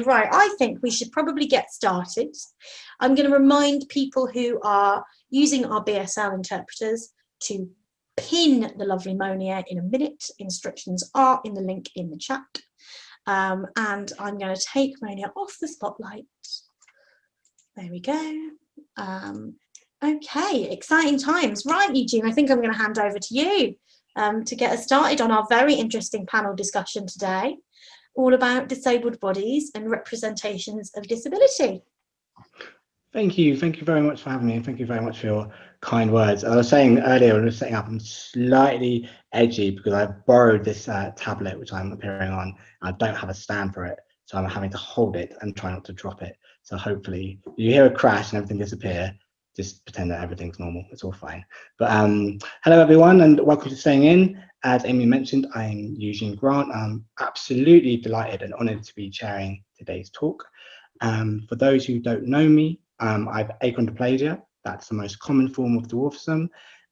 Right, I think we should probably get started. I'm going to remind people who are using our BSL interpreters to pin the lovely Monia in a minute. Instructions are in the link in the chat. And I'm going to take Monia off the spotlight. There we go. Okay, exciting times. Right, Eugene, I think I'm going to hand over to you to get us started on our very interesting panel discussion today, all about disabled bodies and representations of disability. Thank you very much for having me, and thank you very much for your kind words. I was saying earlier when I was setting up, I'm slightly edgy because I borrowed this tablet which I'm appearing on. I don't have a stand for it, so I'm having to hold it and try not to drop it. So hopefully you hear a crash and everything disappear, just pretend that everything's normal, it's all fine. But hello everyone and welcome to Staying In. As Amy mentioned, I'm Eugene Grant. I'm absolutely delighted and honoured to be chairing today's talk. For those who don't know me, I have achondroplasia. That's the most common form of dwarfism.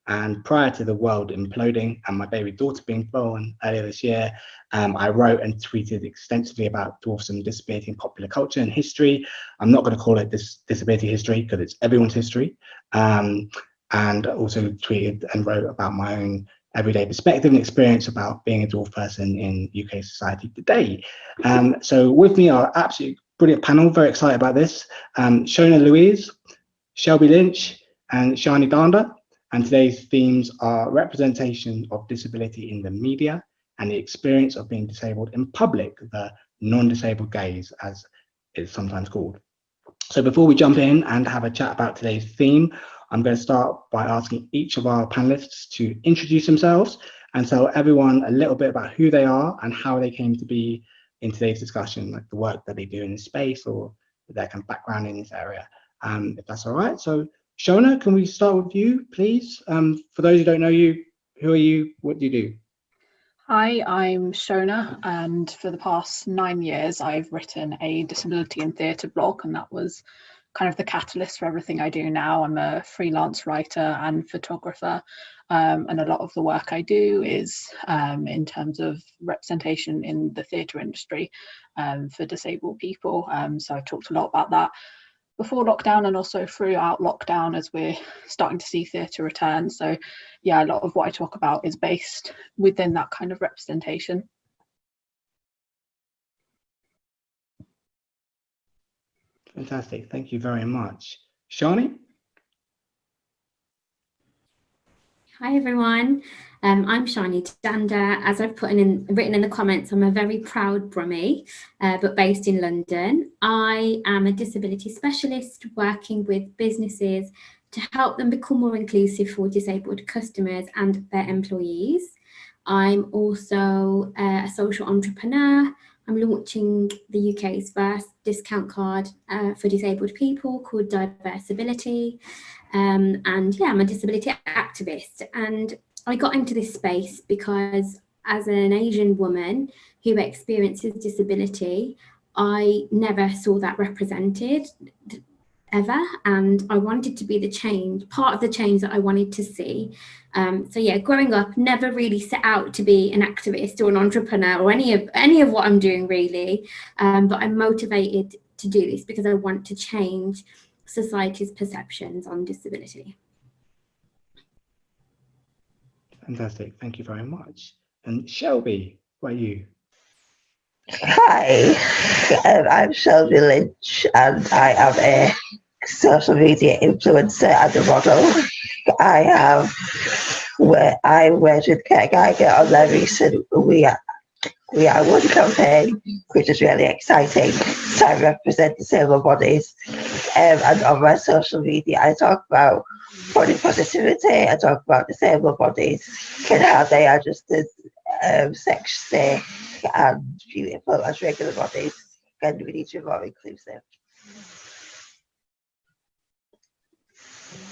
And prior to the world imploding and my baby daughter being born earlier this year, I wrote and tweeted extensively about dwarfism, disability in popular culture and history. I'm not going to call it this disability history because it's everyone's history. And also tweeted and wrote about my own everyday perspective and experience about being a dwarf person in UK society today. So with me are absolutely brilliant panel, very excited about this. Shona Louise, Shelby Lynch, and Shani Danda. And today's themes are representation of disability in the media and the experience of being disabled in public, the non-disabled gaze, as it's sometimes called. So before we jump in and have a chat about today's theme, I'm going to start by asking each of our panelists to introduce themselves and tell everyone a little bit about who they are and how they came to be in today's discussion, like the work that they do in this space or their kind of background in this area, if that's all right. So Shona, can we start with you, please? For those who don't know you, who are you? What do you do? Hi, I'm Shona, and for the past 9 years, I've written a disability in theatre blog, and that was kind of the catalyst for everything I do now. I'm a freelance writer and photographer, and a lot of the work I do is in terms of representation in the theatre industry for disabled people. So I've talked a lot about that before lockdown and also throughout lockdown as we're starting to see theatre return. So yeah, a lot of what I talk about is based within that kind of representation. Fantastic, thank you very much. Shani? Hi everyone, I'm Shani Danda. As I've written in the comments, I'm a very proud Brummie, but based in London. I am a disability specialist working with businesses to help them become more inclusive for disabled customers and their employees. I'm also a social entrepreneur. I'm launching the UK's first discount card for disabled people called Diversability. And yeah, I'm a disability activist. And I got into this space because as an Asian woman who experiences disability, I never saw that represented ever, and I wanted to be part of the change that I wanted to see. So yeah, growing up, never really set out to be an activist or an entrepreneur or any of what I'm doing really, but I'm motivated to do this because I want to change society's perceptions on disability. Fantastic, thank you very much. And Shelby, what are you? Hi, I'm Shelby Lynch and I am a social media influencer and a model. I worked with Kurt Geiger on their recent We Are One campaign, which is really exciting. So I represent disabled bodies, and on my social media I talk about body positivity, I talk about disabled bodies and how they are just as sexy and beautiful as regular bodies, and we need to be more inclusive.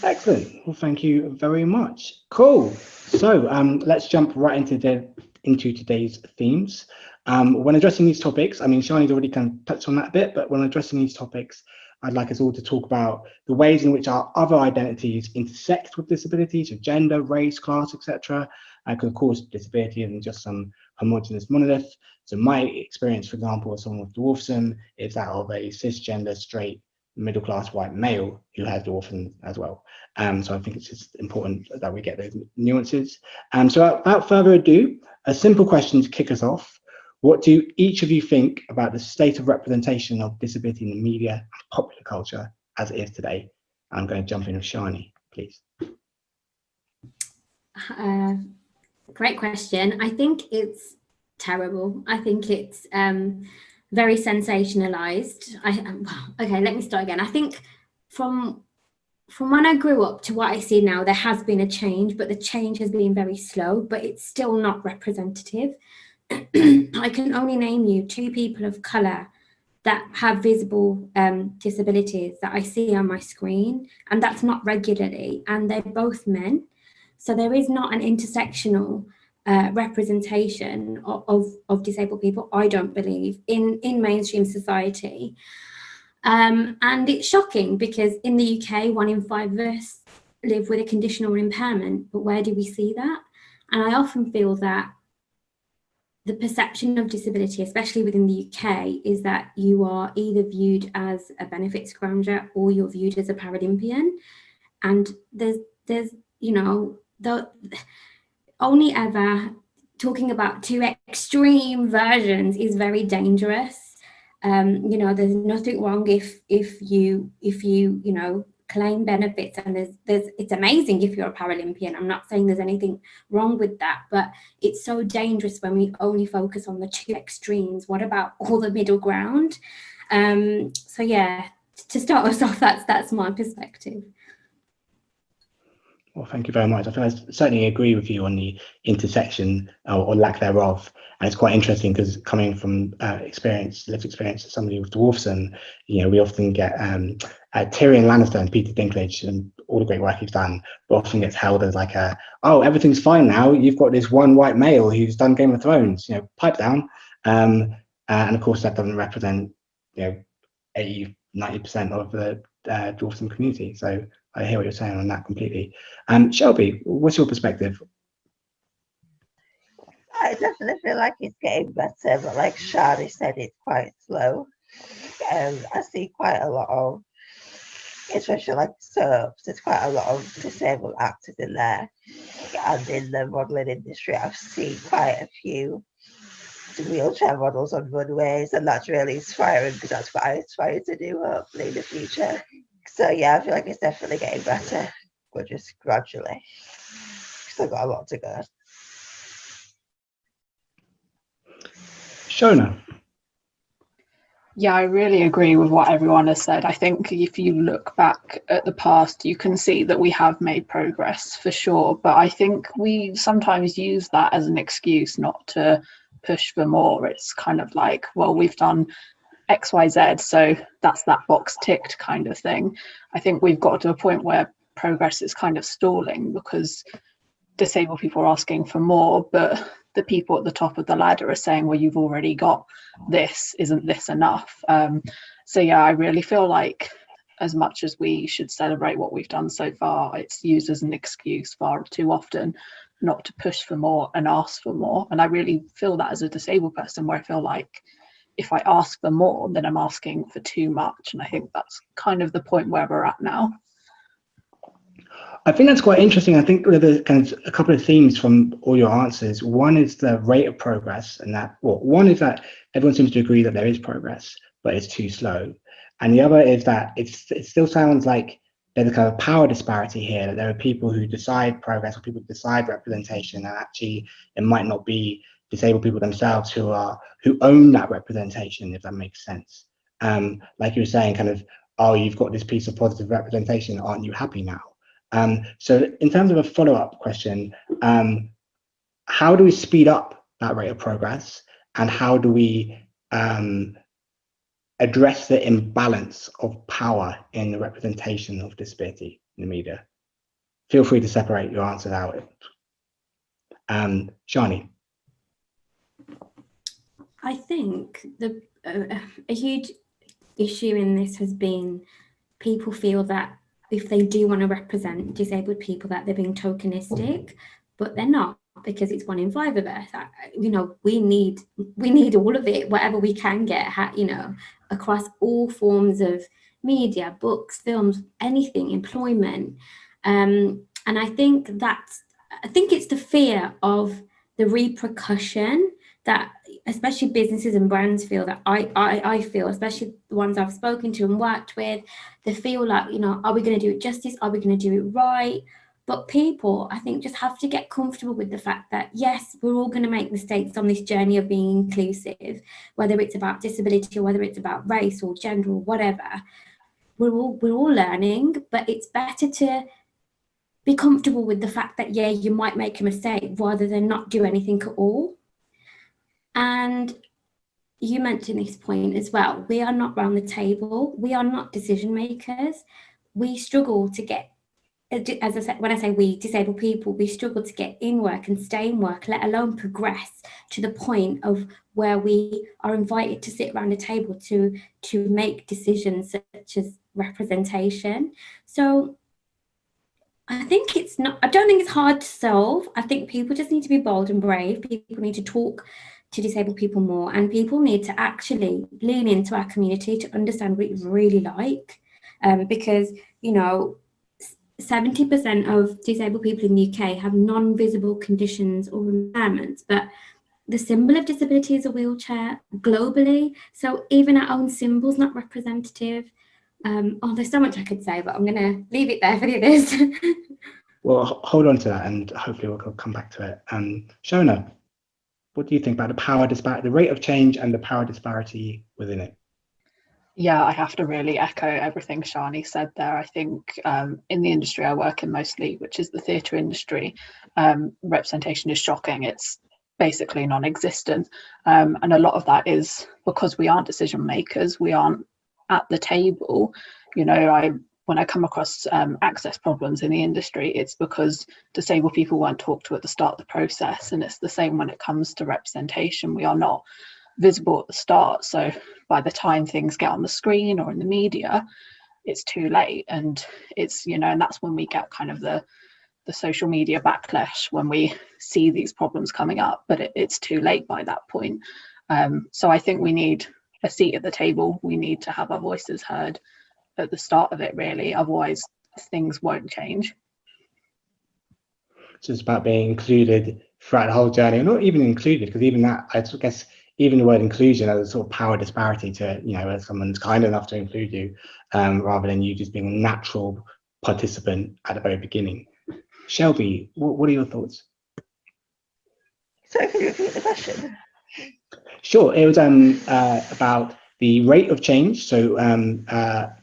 Excellent. Well, thank you very much. Cool. So let's jump right into today's themes. When addressing these topics, I mean, Shani's already kind of touched on that a bit, but when addressing these topics, I'd like us all to talk about the ways in which our other identities intersect with disability, so gender, race, class, etc. Because of course, disability isn't just some homogenous monolith. So my experience, for example, as someone with dwarfism is that of a cisgender, straight, middle-class white male who has dwarfism as well. So I think it's just important that we get those nuances. So without further ado, a simple question to kick us off. What do each of you think about the state of representation of disability in the media and popular culture as it is today? I'm going to jump in with Shani, please. Great question. I think it's terrible. I think it's very sensationalized. Okay, let me start again. I think from when I grew up to what I see now, there has been a change, but the change has been very slow, but it's still not representative. I can only name you 2 people of colour that have visible disabilities that I see on my screen, and that's not regularly, and they're both men. So there is not an intersectional representation of disabled people, I don't believe, in mainstream society. And it's shocking because in the UK, 1 in 5 of us live with a condition or impairment, but where do we see that? And I often feel that the perception of disability, especially within the UK, is that you are either viewed as a benefit scrounger or you're viewed as a Paralympian. And there's you know, the only ever talking about 2 extreme versions is very dangerous. You know, there's nothing wrong if you you know, claim benefits, and it's amazing if you're a Paralympian. I'm not saying there's anything wrong with that, but it's so dangerous when we only focus on the 2 extremes. What about all the middle ground? So yeah, to start us off, that's my perspective. Well, thank you very much. I certainly agree with you on the intersection or lack thereof. And it's quite interesting because coming from lived experience as somebody with dwarfism, you know, we often get Tyrion Lannister and Peter Dinklage and all the great work he's done, but often gets held as like oh, everything's fine now. You've got this one white male who's done Game of Thrones, you know, pipe down. And of course, that doesn't represent, you know, 80-90% of the dwarfism community. So I hear what you're saying on that completely. Shelby, what's your perspective? I definitely feel like it's getting better, but like Shani said, it's quite slow. I see quite a lot of, especially like soaps, there's quite a lot of disabled actors in there. And in the modelling industry, I've seen quite a few wheelchair models on runways, and that's really inspiring because that's what I aspire to do hopefully in the future. So yeah, I feel like it's definitely getting better, but just gradually. Still got a lot to go. Shona. Yeah, I really agree with what everyone has said. I think if you look back at the past, you can see that we have made progress for sure. But I think we sometimes use that as an excuse not to push for more. It's kind of like, well, we've done XYZ, so that's that box ticked kind of thing. I think we've got to a point where progress is kind of stalling because disabled people are asking for more, but the people at the top of the ladder are saying, well, you've already got this, isn't this enough? So yeah, I really feel like as much as we should celebrate what we've done so far, it's used as an excuse far too often not to push for more and ask for more. And I really feel that as a disabled person, where I feel like if I ask for more, then I'm asking for too much. And I think that's kind of the point where we're at now. I think that's quite interesting. I think there's kind of a couple of themes from all your answers. One is the rate of progress, and that, well, one is that everyone seems to agree that there is progress, but it's too slow. And the other is that it still sounds like there's a kind of power disparity here, that there are people who decide progress or people who decide representation, and actually it might not be disabled people themselves who own that representation, if that makes sense. Like you were saying, kind of, oh, you've got this piece of positive representation, aren't you happy now? So in terms of a follow-up question, how do we speed up that rate of progress, and how do we address the imbalance of power in the representation of disability in the media? Feel free to separate your answers out. Shani. I think a huge issue in this has been people feel that if they do want to represent disabled people, that they're being tokenistic, but they're not, because it's 1 in 5 of us. You know, we need all of it, whatever we can get, you know, across all forms of media, books, films, anything, employment. And I think it's the fear of the repercussion that especially businesses and brands feel, that I feel, especially the ones I've spoken to and worked with, they feel like, you know, are we going to do it justice? Are we going to do it right? But people, I think, just have to get comfortable with the fact that, yes, we're all going to make mistakes on this journey of being inclusive, whether it's about disability or whether it's about race or gender or whatever. We're all learning, but it's better to be comfortable with the fact that, yeah, you might make a mistake rather than not do anything at all. And you mentioned this point as well. We are not round the table. We are not decision makers. We struggle to get, as I said, when I say we, disabled people, we struggle to get in work and stay in work, let alone progress to the point of where we are invited to sit around a table to make decisions such as representation. So I don't think it's hard to solve. I think people just need to be bold and brave. People need to talk to disabled people more, and people need to actually lean into our community to understand what it's really like. Because, you know, 70% of disabled people in the UK have non-visible conditions or impairments, but the symbol of disability is a wheelchair globally. So even our own symbol's not representative. There's so much I could say, but I'm going to leave it there for the others. Well, hold on to that, and hopefully we'll come back to it. Shona, what do you think about the power disparity, the rate of change and the power disparity within it? Yeah, I have to really echo everything Shani said there. I think in the industry I work in mostly, which is the theatre industry, representation is shocking. It's basically non-existent. And a lot of that is because we aren't decision makers, we aren't at the table. You know, when I come across access problems in the industry, it's because disabled people weren't talked to at the start of the process. And it's the same when it comes to representation. We are not visible at the start. So by the time things get on the screen or in the media, it's too late. And it's, you know, and that's when we get kind of the social media backlash when we see these problems coming up, but it's too late by that point. So I think we need a seat at the table. We need to have our voices heard at the start of it, really. Otherwise, things won't change. So it's about being included throughout the whole journey, or not even included, because even that, I guess, even the word inclusion as a sort of power disparity to, you know, where someone's kind enough to include you, rather than you just being a natural participant at the very beginning. Shelby, what are your thoughts? So can you repeat the question? Sure, it was about the rate of change, so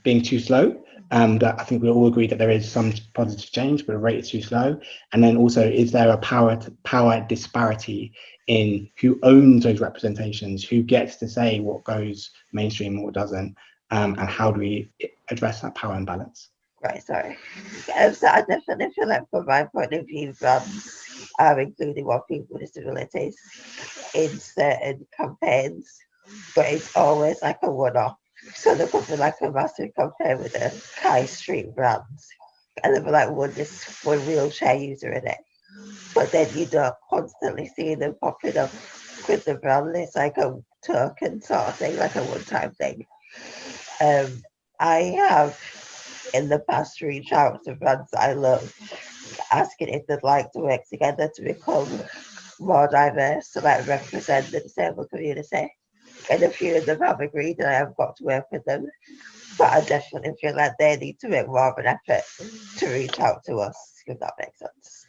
being too slow. That I think we all agree that there is some positive change, but the rate is too slow. And then also, is there a power disparity in who owns those representations, who gets to say what goes mainstream and what doesn't, and how do we address that power imbalance? Right, sorry. So I definitely feel like from my point of view, brands are including more people with disabilities in certain campaigns, but it's always like a one-off. So there could be like a massive campaign with a high street brands, and there'll be like one wheelchair user in it. But then you don't constantly see them popping up with the brand. It's like a token sort of thing, like a one-time thing. I have in the past reached out to brands that I love, asking if they'd like to work together to become more diverse, to like represent the disabled community. And a few of them have agreed, and I have got to work with them. But I definitely feel like they need to make more of an effort to reach out to us, if that makes sense.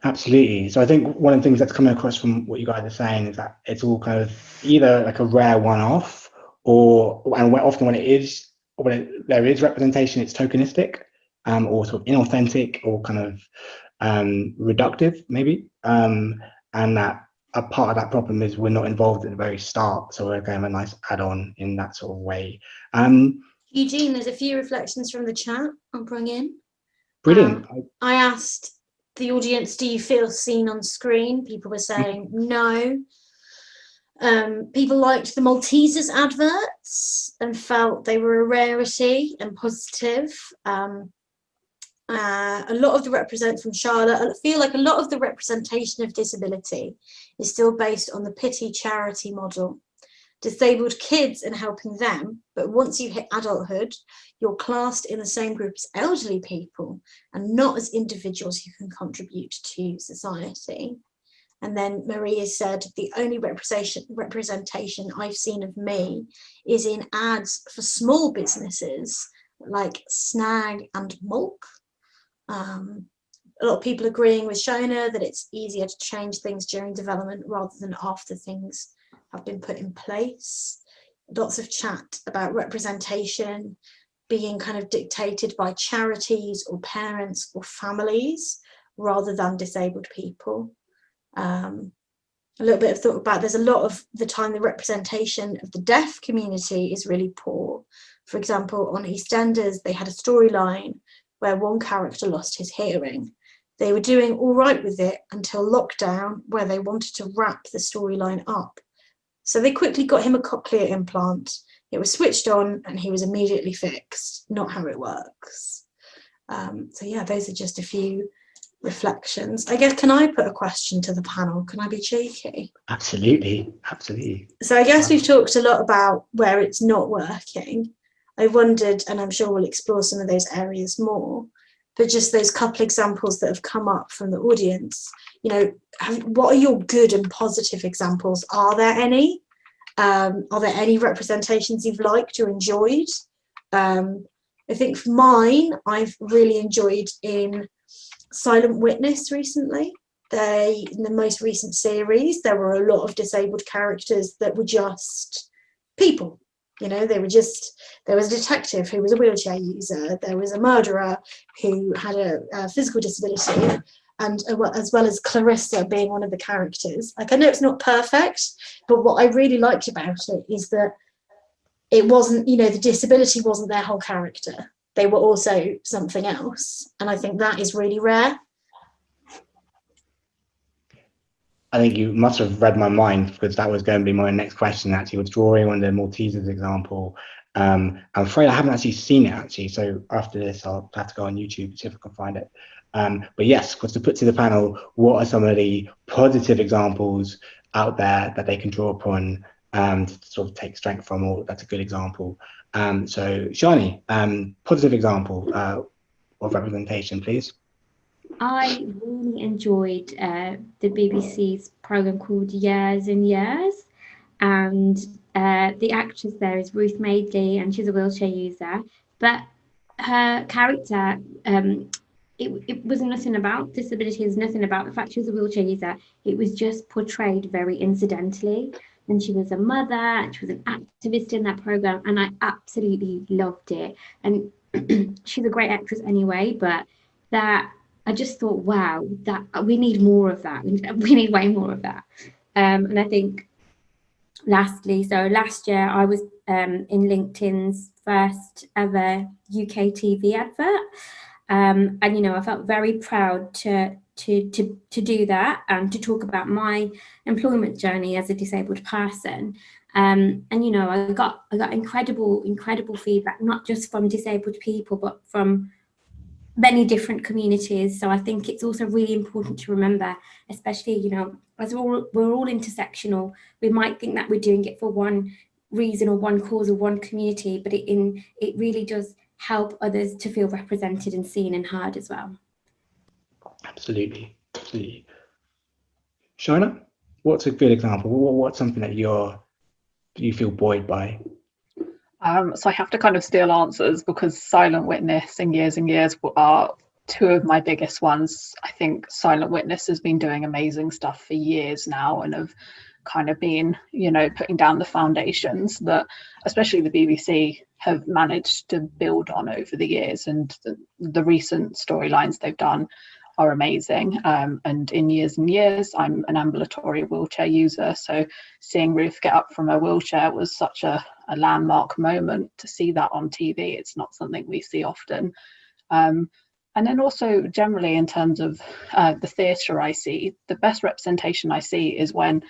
Absolutely. So I think one of the things that's coming across from what you guys are saying is that it's all kind of either like a rare one-off, and often when there is representation, it's tokenistic, or sort of inauthentic, or kind of reductive, maybe. And that a part of that problem is we're not involved at the very start, so we're kind of a nice add-on in that sort of way. Eugene, there's a few reflections from the chat I'll bring in. Brilliant. I asked the audience, do you feel seen on screen? People were saying no. People liked the Maltesers adverts and felt they were a rarity and positive. A lot of the represent from Charlotte, I feel like a lot of the representation of disability is still based on the pity charity model. Disabled kids and helping them, but once you hit adulthood, you're classed in the same group as elderly people and not as individuals who can contribute to society. And then Maria said, the only representation I've seen of me is in ads for small businesses like Snag and Mulk. A lot of people agreeing with Shona that it's easier to change things during development rather than after things have been put in place. Lots of chat about representation being kind of dictated by charities or parents or families rather than disabled people. A little bit of thought about, there's a lot of the time the representation of the deaf community is really poor. For example, on EastEnders, they had a storyline where one character lost his hearing. They were doing all right with it until lockdown, where they wanted to wrap the storyline up. So they quickly got him a cochlear implant. It was switched on and he was immediately fixed. Not how it works. So yeah, those are just a few reflections. I guess, can I put a question to the panel? Can I be cheeky? Absolutely, absolutely. So I guess we've talked a lot about where it's not working. I wondered, and I'm sure we'll explore some of those areas more, but just those couple examples that have come up from the audience, you know, what are your good and positive examples? Are there any? Are there any representations you've liked or enjoyed? I think for mine, I've really enjoyed in Silent Witness recently. In the most recent series, there were a lot of disabled characters that were just people. You know, there was a detective who was a wheelchair user, there was a murderer who had a physical disability, and as well as Clarissa being one of the characters. Like, I know it's not perfect, but what I really liked about it is that it wasn't, you know, the disability wasn't their whole character. They were also something else. And I think that is really rare. I think you must have read my mind, because that was going to be my next question, actually, was drawing on the Maltesers example. I'm afraid I haven't actually seen it, actually. So after this, I'll have to go on YouTube to see if I can find it. But yes, because to put to the panel, what are some of the positive examples out there that they can draw upon to sort of take strength from, or that's a good example. So Shani, positive example of representation, please. I really enjoyed the BBC's programme called Years and Years, and the actress there is Ruth Madeley, and she's a wheelchair user, but her character, it was nothing about disability, it was nothing about the fact she was a wheelchair user. It was just portrayed very incidentally, and she was a mother and she was an activist in that programme, and I absolutely loved it. And she's a great actress anyway, but that I just thought, wow, that we need more of that. We need way more of that. And I think lastly, so last year I was in LinkedIn's first ever UK TV advert. And, you know, I felt very proud to do that and to talk about my employment journey as a disabled person. And, you know, I got incredible feedback, not just from disabled people, but from many different communities. So I think it's also really important to remember, especially, you know, as we're all intersectional, we might think that we're doing it for one reason or one cause or one community, but it really does help others to feel represented and seen and heard as well. Absolutely. Shona, what's a good example? What's something that you feel buoyed by? So I have to kind of steal answers, because Silent Witness and Years are two of my biggest ones. I think Silent Witness has been doing amazing stuff for years now, and have kind of been, you know, putting down the foundations that especially the BBC have managed to build on over the years, and the recent storylines they've done are amazing. And in Years and Years, I'm an ambulatory wheelchair user, so seeing Ruth get up from her wheelchair was such a landmark moment. To see that on TV, it's not something we see often. And then also generally in terms of the theatre I see, the best representation I see is when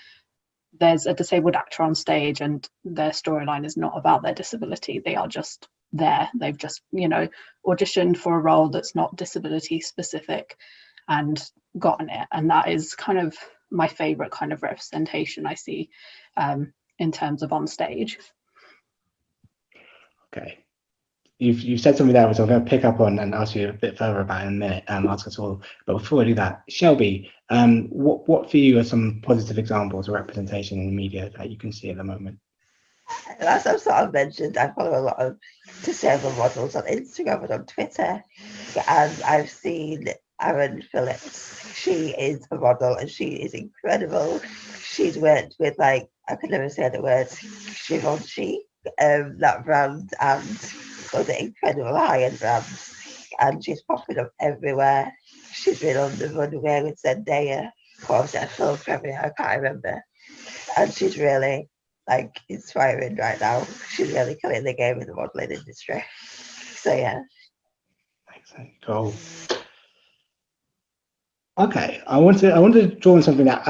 there's a disabled actor on stage and their storyline is not about their disability. They are just there. They've just, you know, auditioned for a role that's not disability specific and gotten it. And that is kind of my favorite kind of representation I see in terms of on stage. Okay. You've said something there which I'm going to pick up on and ask you a bit further about in a minute. Ask us all. But before I do that, Shelby, what for you are some positive examples of representation in the media that you can see at the moment? As I've sort of mentioned, I follow a lot of disabled models on Instagram and on Twitter, and I've seen Aaron Phillips. She is a model and she is incredible. She's worked with, like, I could never say the word, Givenchy, that brand, and other incredible high-end brands, and she's popping up everywhere. She's been on the runway with Zendaya, or was it a film premiere? I can't remember. And she's really, like, inspiring right now. She's really killing the game in the modelling industry. So yeah. Excellent. Cool. Okay, I want to draw on something that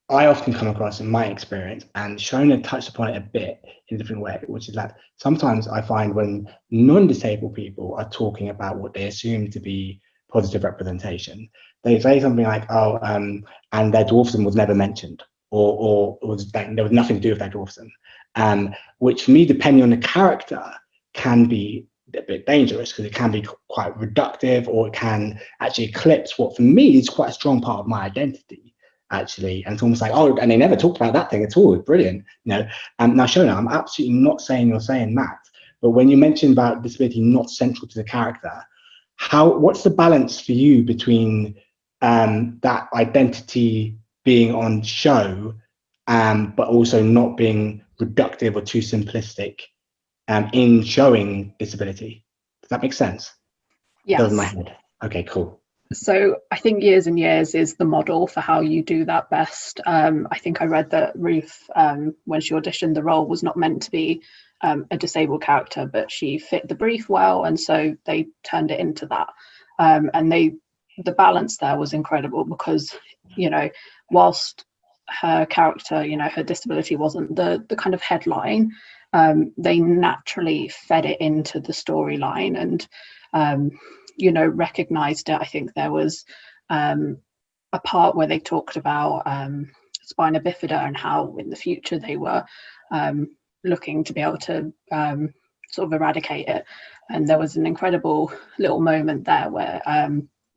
I often come across in my experience, and Shona touched upon it a bit in a different way, which is that sometimes I find when non-disabled people are talking about what they assume to be positive representation, they say something like, "Oh, and their dwarfism was never mentioned," or was like, there was nothing to do with their dwarfism, which for me, depending on the character, can be a bit dangerous because it can be quite reductive, or it can actually eclipse what for me is quite a strong part of my identity. Actually, and it's almost like, oh, and they never talked about that thing at all. Brilliant, you know. Now, Shona, I'm absolutely not saying you're saying that, but when you mentioned about disability not central to the character, what's the balance for you between that identity being on show, but also not being reductive or too simplistic in showing disability? Does that make sense? Yes. Does in my head. Okay, cool. So I think Years and Years is the model for how you do that best. I think I read that Ruth, when she auditioned the role, was not meant to be a disabled character, but she fit the brief well, and so they turned it into that. And the balance there was incredible because, you know, whilst her character, you know, her disability wasn't the kind of headline, they naturally fed it into the storyline and you know, recognized it. I think there was a part where they talked about spina bifida and how in the future they were looking to be able to sort of eradicate it. And there was an incredible little moment there where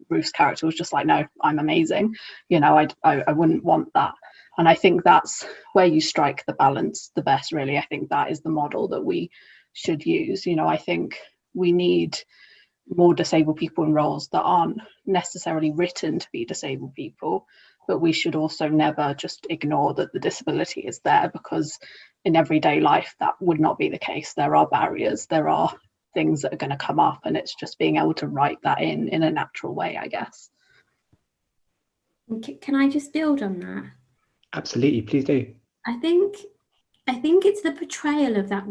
Ruth's character was just like, no, I'm amazing. You know, I wouldn't want that. And I think that's where you strike the balance the best, really. I think that is the model that we should use. You know, I think we need more disabled people in roles that aren't necessarily written to be disabled people, but we should also never just ignore that the disability is there, because in everyday life that would not be the case. There are barriers, there are things that are going to come up, and it's just being able to write that in a natural way, I guess. Can I just build on that? Absolutely, please do. I think it's the portrayal of that.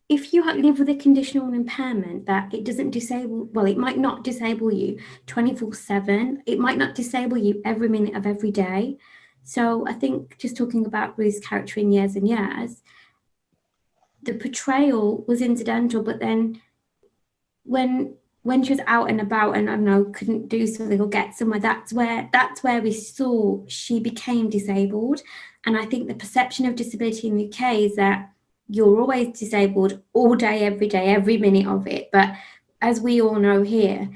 If you live with a conditional impairment, that it doesn't disable, well, it might not disable you 24/7. It might not disable you every minute of every day. So I think just talking about Ruth's character in Years and Years, the portrayal was incidental, but then when she was out and about and I don't know, couldn't do something or get somewhere, that's where we saw she became disabled. And I think the perception of disability in the UK is that you're always disabled all day, every minute of it. But as we all know here,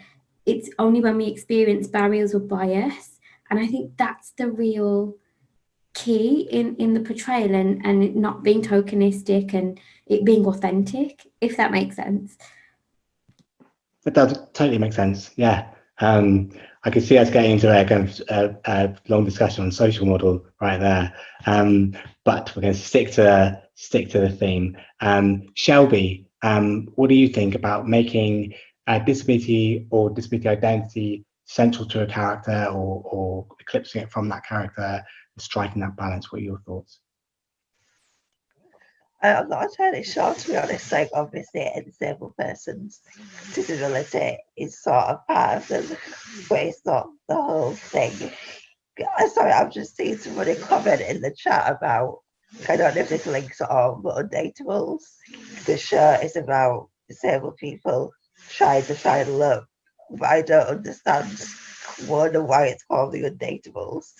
it's only when we experience barriers or bias. And I think that's the real key in the portrayal and it not being tokenistic and it being authentic, if that makes sense. That does totally make sense. Yeah. I could see us getting into a kind of a long discussion on social model right there. But we're going to stick to the theme. Shelby, what do you think about making disability or disability identity central to a character, or eclipsing it from that character and striking that balance? What are your thoughts? I'm not entirely sure, to be honest. Like, obviously, a disabled person's disability is sort of part of them, but it's not the whole thing. Sorry, I've just seen somebody comment in the chat about, I don't know if this links at all, but Undateables. The show is about disabled people trying to find love, but I don't understand, one, why it's called the Undateables,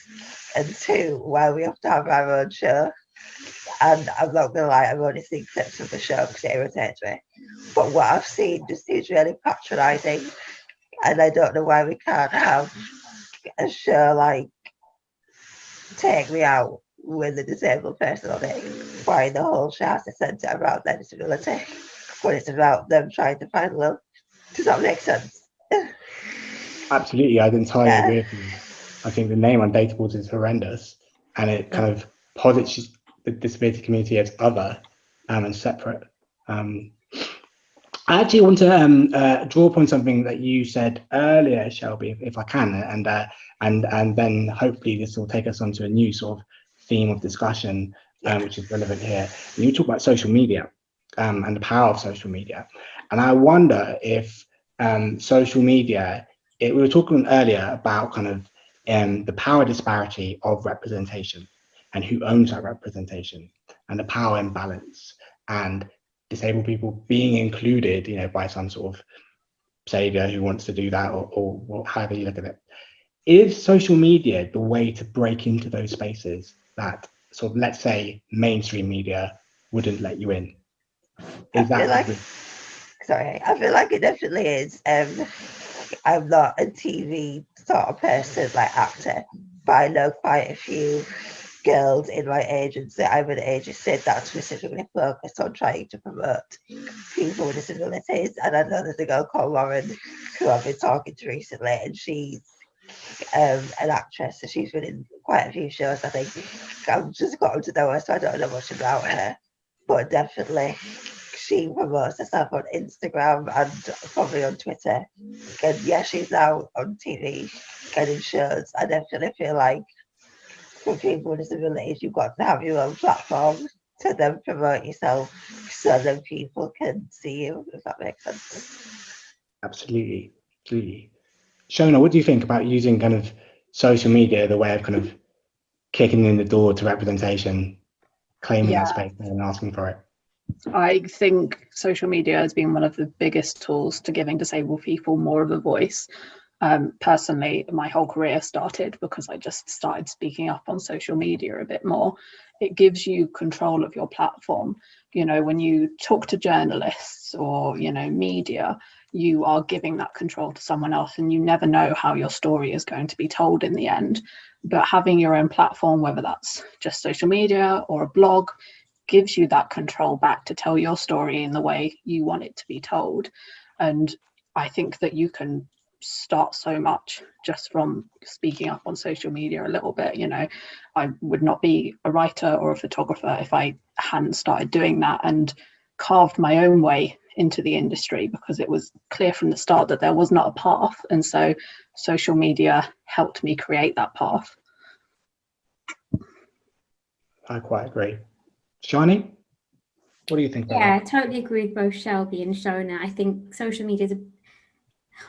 and two, why we have to have our own show. And I'm not gonna lie, I've only seen clips of the show because it irritates me. But what I've seen just seems really patronising, and I don't know why we can't have a show like Take Me Out with a disabled person on it. Why the whole show has to centre around their disability, when it's about them trying to find love. Does that make sense? Absolutely, I'd entirely agree with you. I think the name Undateables is horrendous, and it kind of posits the disability community as other and separate. I actually want to draw upon something that you said earlier, Shelby, if I can, and then hopefully this will take us onto a new sort of theme of discussion, which is relevant here. And you talk about social media and the power of social media, and I wonder if social media. We were talking earlier about kind of the power disparity of representation and who owns that representation and the power imbalance and disabled people being included, by some sort of savior who wants to do that or however you look at it. Is social media the way to break into those spaces that sort of, let's say, mainstream media wouldn't let you in? I feel like it definitely is. I'm not a TV sort of person, like actor, but I know quite a few girls in my agency. I'm an agency that specifically focus on trying to promote people with disabilities. And I know there's a girl called Lauren who I've been talking to recently, and she's an actress, so she's been in quite a few shows. I think I've just gotten to know her, so I don't know much about her, but definitely she promotes herself on Instagram and probably on Twitter. And yeah, she's now on TV and in shows. I definitely feel like for people with disabilities, you've got to have your own platform to then promote yourself so that people can see you, if that makes sense. Absolutely. Shona, what do you think about using kind of social media the way of kind of kicking in the door to representation, claiming that space and asking for it? I think social media has been one of the biggest tools to giving disabled people more of a voice. Personally, my whole career started because I just started speaking up on social media a bit more. It gives you control of your platform. When you talk to journalists or, media, you are giving that control to someone else, and you never know how your story is going to be told in the end. But having your own platform, whether that's just social media or a blog, gives you that control back to tell your story in the way you want it to be told. And I think that you can start so much just from speaking up on social media a little bit. I would not be a writer or a photographer if I hadn't started doing that and carved my own way into the industry, because it was clear from the start that there was not a path, and so social media helped me create that path. I quite agree. Shani, what do you think about Yeah, that? I totally agree with both Shelby and Shona. I think social media is,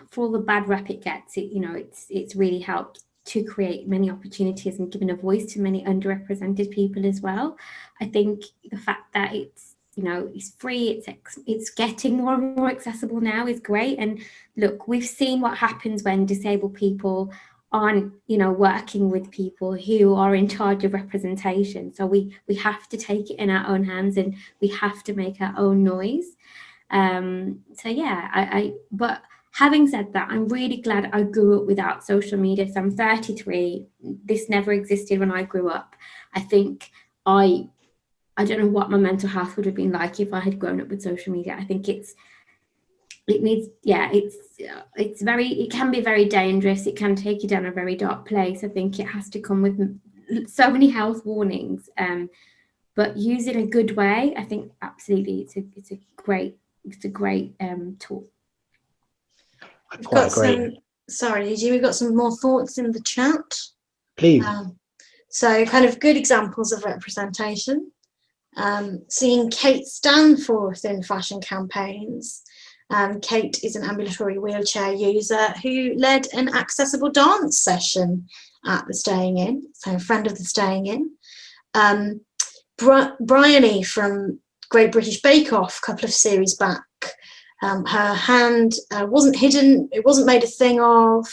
for all the bad rep it gets, it's really helped to create many opportunities and given a voice to many underrepresented people as well. I think the fact that it's free, it's getting more and more accessible now is great. And look, we've seen what happens when disabled people aren't working with people who are in charge of representation. So we have to take it in our own hands, and we have to make our own noise. So yeah, but having said that, I'm really glad I grew up without social media. So I'm 33. This never existed when I grew up. I think I don't know what my mental health would have been like if I had grown up with social media. I think it can be very dangerous. It can take you down a very dark place. I think it has to come with so many health warnings. But use it a good way. I think absolutely it's a great tool. I quite agree. We've got some more thoughts in the chat. Please. So kind of good examples of representation. Seeing Kate Stanforth in fashion campaigns. Kate is an ambulatory wheelchair user who led an accessible dance session at the Staying In, so a friend of the Staying In. Bryony from Great British Bake Off a couple of series back. Her hand wasn't hidden, it wasn't made a thing of.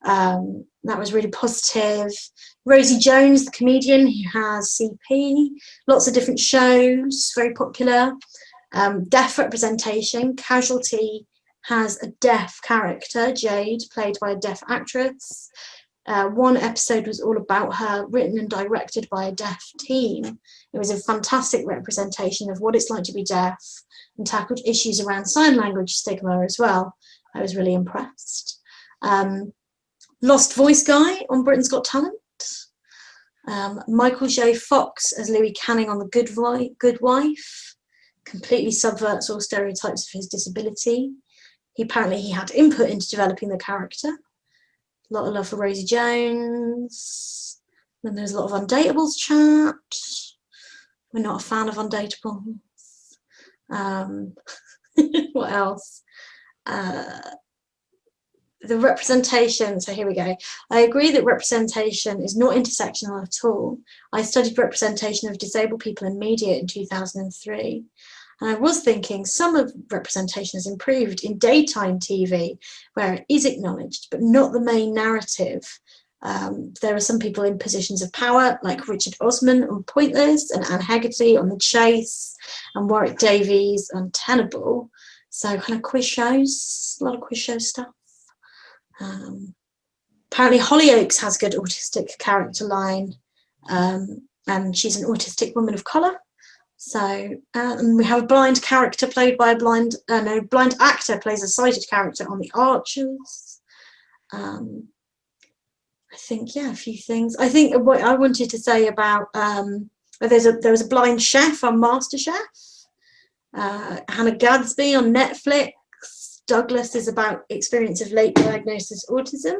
That was really positive. Rosie Jones, the comedian who has CP, lots of different shows, very popular. Deaf representation. Casualty has a deaf character, Jade, played by a deaf actress. One episode was all about her, written and directed by a deaf team. It was a fantastic representation of what it's like to be deaf and tackled issues around sign language stigma as well. I was really impressed. Lost Voice guy on Britain's Got Talent. Michael J. Fox as Louis Canning on The Good Wife. Completely subverts all stereotypes of his disability. Apparently he had input into developing the character. A lot of love for Rosie Jones. Then there's a lot of Undateables chat. We're not a fan of Undateables. What else? The representation, so here we go. I agree that representation is not intersectional at all. I studied representation of disabled people in media in 2003. And I was thinking some of representation has improved in daytime TV, where it is acknowledged, but not the main narrative. There are some people in positions of power, like Richard Osman on Pointless, and Anne Hegarty on The Chase, and Warwick Davies on Tenable. So kind of quiz shows, a lot of quiz show stuff. Apparently Hollyoaks has a good autistic character line, and she's an autistic woman of colour. So and we have a blind character played by a blind actor plays a sighted character on The Archers. I think, yeah, a few things. I think what I wanted to say about there was a blind chef on MasterChef. Hannah Gadsby on Netflix. Douglas is about experience of late diagnosis autism.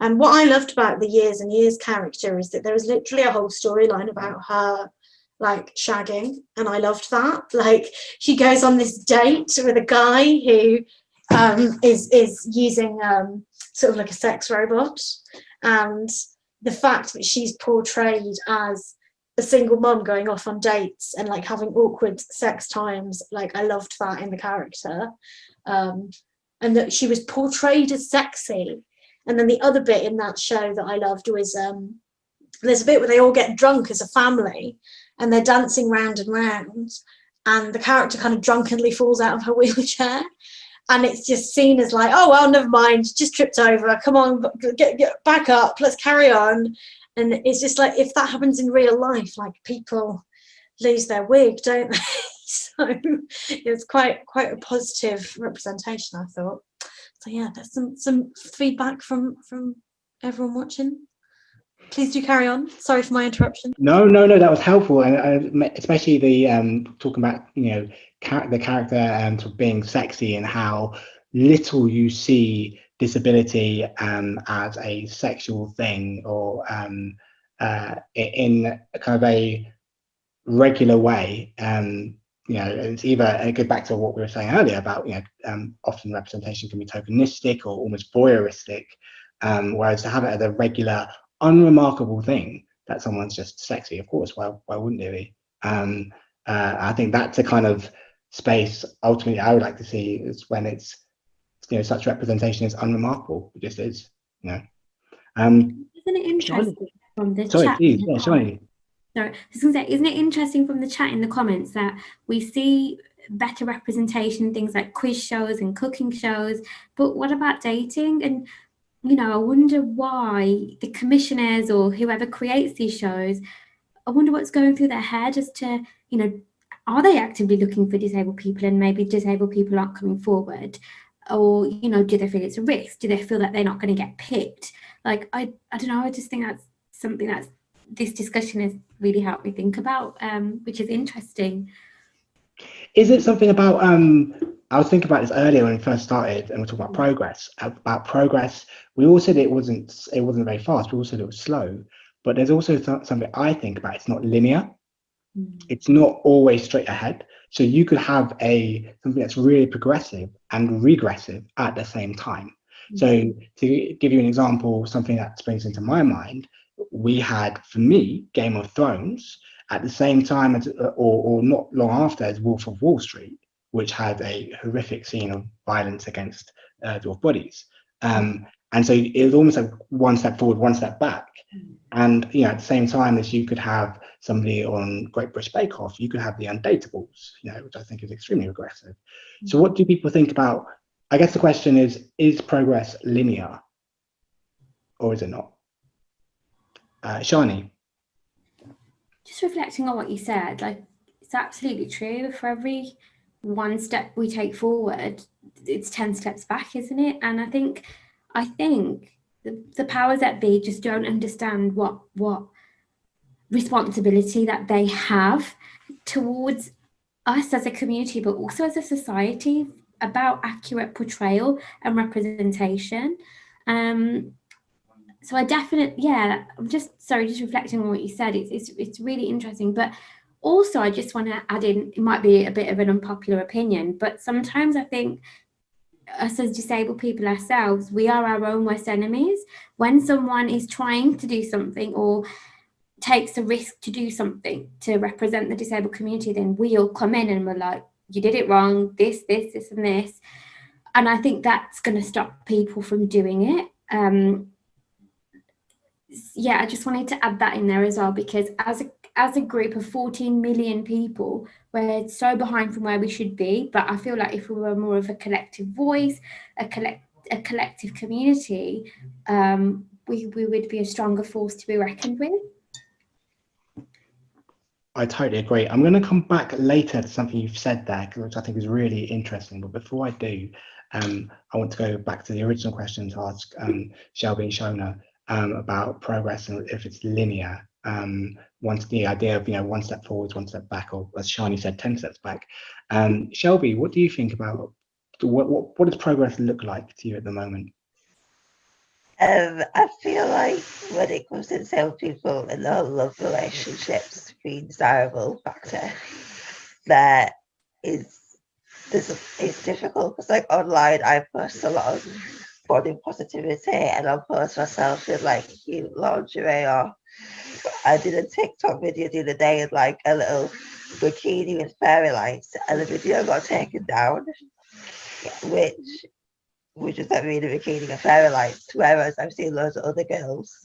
And what I loved about the Years and Years character is that there was literally a whole storyline about her like shagging, and I loved that. Like, she goes on this date with a guy who is using sort of like a sex robot, and the fact that she's portrayed as a single mum going off on dates and like having awkward sex times, like I loved that in the character. And that she was portrayed as sexy. And then the other bit in that show that I loved was there's a bit where they all get drunk as a family and they're dancing round and round, and the character kind of drunkenly falls out of her wheelchair, and it's just seen as like, oh well, never mind, just tripped over, come on, get back up, let's carry on. And it's just like, if that happens in real life, like people lose their wig, don't they? So it's quite a positive representation, I thought. So yeah, there's some feedback from everyone watching. Please do carry on. Sorry for my interruption. No, that was helpful, and especially the talking about, you know, the character sort of being sexy, and how little you see disability as a sexual thing, or in kind of a regular way. You know, it's either, it goes back to what we were saying earlier about, you know, often representation can be tokenistic or almost voyeuristic, whereas to have it as a regular, unremarkable thing that someone's just sexy, of course, why wouldn't they be? I think that's a kind of space ultimately I would like to see, is when it's, you know, such representation is unremarkable. It just is, you know. Isn't it interesting from the chat? Please, yeah, Shani. Sorry, I was going to say, isn't it interesting from the chat in the comments that we see better representation in things like quiz shows and cooking shows, but what about dating? And, you know, I wonder why the commissioners or whoever creates these shows, I wonder what's going through their head as to, you know, are they actively looking for disabled people and maybe disabled people aren't coming forward? Or, you know, do they feel it's a risk? Do they feel that they're not going to get picked? Like, I don't know, I just think that's something that's this discussion has really helped me think about, which is interesting. Is it something about, I was thinking about this earlier when we first started, and we're talking about progress. We all said it wasn't very fast. We all said it was slow, but there's also something I think about. It's not linear. It's not always straight ahead. So you could have something that's really progressive and regressive at the same time. So to give you an example, something that springs into my mind, we had, for me, Game of Thrones at the same time as, or not long after, as Wolf of Wall Street, which had a horrific scene of violence against dwarf bodies. And so it was almost like one step forward, one step back. And at the same time as you could have somebody on Great British Bake Off, you could have the Undateables, which I think is extremely regressive. So what do people think about? I guess the question is progress linear, or is it not? Shani. Just reflecting on what you said, like it's absolutely true. For every one step we take forward, it's 10 steps back, isn't it? And I think the powers that be just don't understand what responsibility that they have towards us as a community, but also as a society, about accurate portrayal and representation. So I definitely, I'm just reflecting on what you said. It's really interesting, but also I just want to add in, it might be a bit of an unpopular opinion, but sometimes I think us as disabled people ourselves, we are our own worst enemies. When someone is trying to do something or takes a risk to do something to represent the disabled community, then we all come in and we're like, you did it wrong, this and this. And I think that's going to stop people from doing it. I just wanted to add that in there as well, because as a group of 14 million people, we're so behind from where we should be. But I feel like if we were more of a collective voice, a collective community, we would be a stronger force to be reckoned with. I totally agree. I'm going to come back later to something you've said there, which I think is really interesting. But before I do, I want to go back to the original question to ask Shelby and Shona about progress and if it's linear. Once the idea of one step forwards, one step back, or as Shani said, 10 steps back. Shelby, what do you think about what does progress look like to you at the moment? I feel like when it comes to disabled people and the whole love relationships being desirable factor, that it's difficult because like online I post a lot of body positivity and I'll post myself in like cute lingerie, or I did a TikTok video the other day in like a little bikini with fairy lights, and the video got taken down, which is like really bikini and fairy lights, whereas I've seen loads of other girls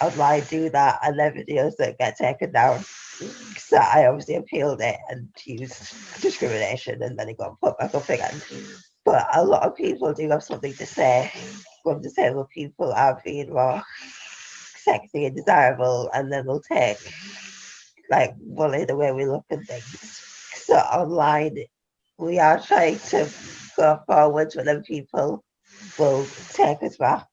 online do that and their videos that get taken down. So I obviously appealed it and used discrimination, and then it got put back up again. But a lot of people do have something to say when disabled people are being more sexy and desirable, and then they'll take like bully the way we look and things. So online we are trying to go forward, but then people will take us back.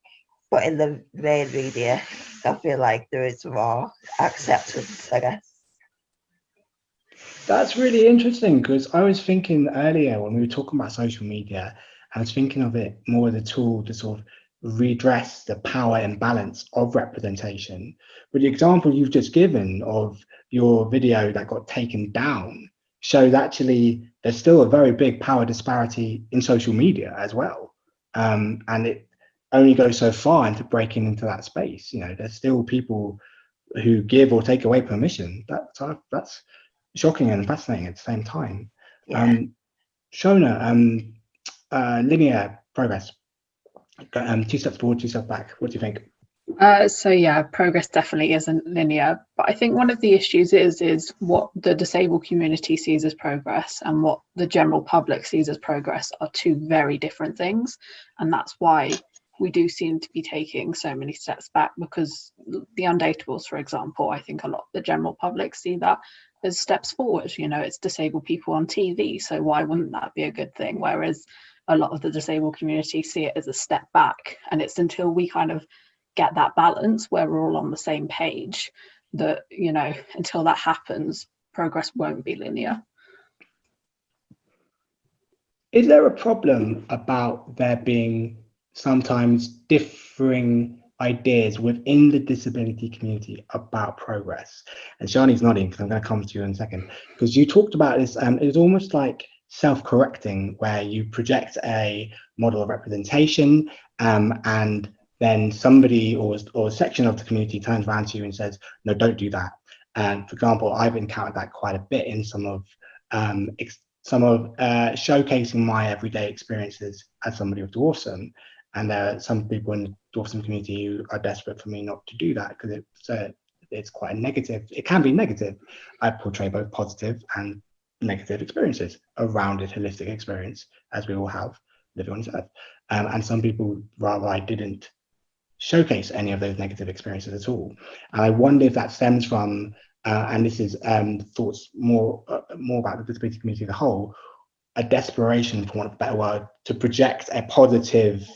But in the main media, I feel like there is more acceptance, I guess. That's really interesting, because I was thinking earlier when we were talking about social media, I was thinking of it more as a tool to sort of redress the power imbalance of representation. But the example you've just given of your video that got taken down shows actually there's still a very big power disparity in social media as well. And it only goes so far into breaking into that space. There's still people who give or take away permission. That's shocking and fascinating at the same time. Yeah. Shona, linear progress. 2 steps forward, 2 steps back. What do you think? Progress definitely isn't linear, but I think one of the issues is what the disabled community sees as progress and what the general public sees as progress are two very different things, and that's why we do seem to be taking so many steps back, because the Undateables, for example, I think a lot of the general public see that as steps forward. It's disabled people on TV, so why wouldn't that be a good thing? Whereas a lot of the disabled community see it as a step back, and it's until we kind of get that balance where we're all on the same page that, until that happens, progress won't be linear. Is there a problem about there being sometimes differing ideas within the disability community about progress? And Shani's nodding because I'm going to come to you in a second, because you talked about this. It was almost like self-correcting, where you project a model of representation, and then somebody or a section of the community turns around to you and says, no, don't do that. And for example, I've encountered that quite a bit in some of showcasing my everyday experiences as somebody with dwarfism. And there are some people in the dwarfism community who are desperate for me not to do that, because it's quite a negative, it can be negative. I portray both positive and negative experiences around a holistic experience, as we all have living on this earth. And some people rather I didn't showcase any of those negative experiences at all. And I wonder if that stems from, and this is thoughts more about the disability community as a whole, a desperation, for want of a better word, to project a positive,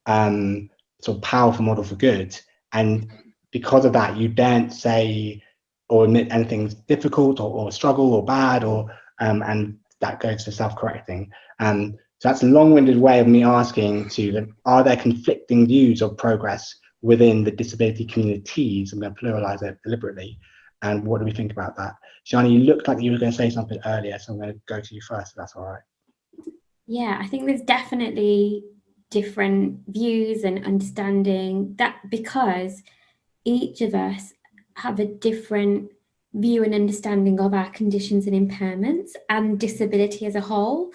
sort of powerful model for good. And because of that, you daren't say or admit anything's difficult or struggle or bad, or and that goes to self-correcting. So that's a long-winded way of me asking are there conflicting views of progress within the disability communities? I'm going to pluralize it deliberately. And what do we think about that? Shani, you looked like you were going to say something earlier, so I'm going to go to you first, if that's all right. Yeah, I think there's definitely different views and understanding, that because each of us have a different view and understanding of our conditions and impairments and disability as a whole.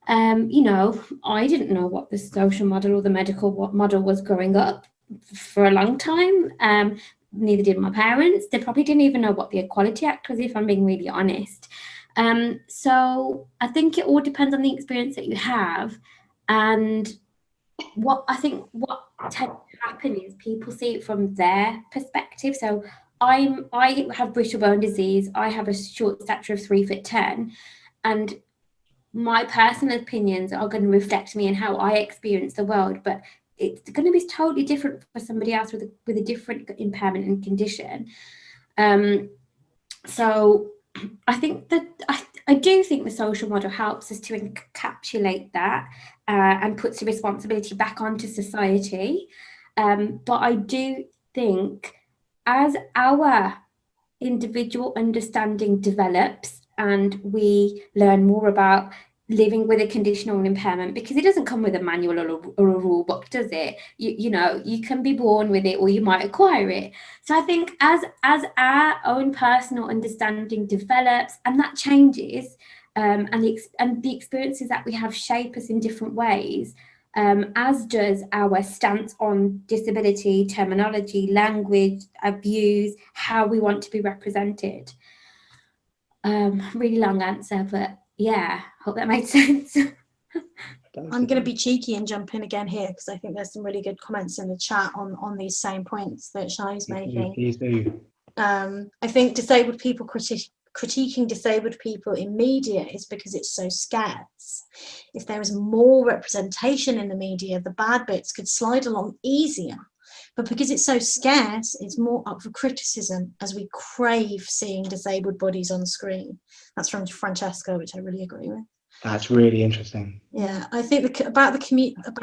You know, I didn't know what the social model or the medical model was growing up for a long time. Neither did my parents. They probably didn't even know what the Equality Act was, if I'm being really honest. So I think it all depends on the experience that you have, and what tends to happen is people see it from their perspective. So I have brittle bone disease. I have a short stature of 3'10", and my personal opinions are going to reflect me and how I experience the world, but it's going to be totally different for somebody else with a different impairment and condition. So I think that I do think the social model helps us to encapsulate that and puts the responsibility back onto society. But I do think as our individual understanding develops and we learn more about living with a conditional impairment, because it doesn't come with a manual or a rule book, does it? You know, you can be born with it or you might acquire it. So I think as our own personal understanding develops and that changes, and the experiences that we have shape us in different ways, as does our stance on disability, terminology, language, views, how we want to be represented. Really long answer, but yeah, hope that made sense. I'm going to be cheeky and jump in again here, because I think there's some really good comments in the chat on these same points that Shai's making. Please do. I think disabled people critiquing disabled people in media is because it's so scarce. If there was more representation in the media, the bad bits could slide along easier. But because it's so scarce, it's more up for criticism, as we crave seeing disabled bodies on screen. That's from Francesca, which I really agree with. That's really interesting. Yeah, I think about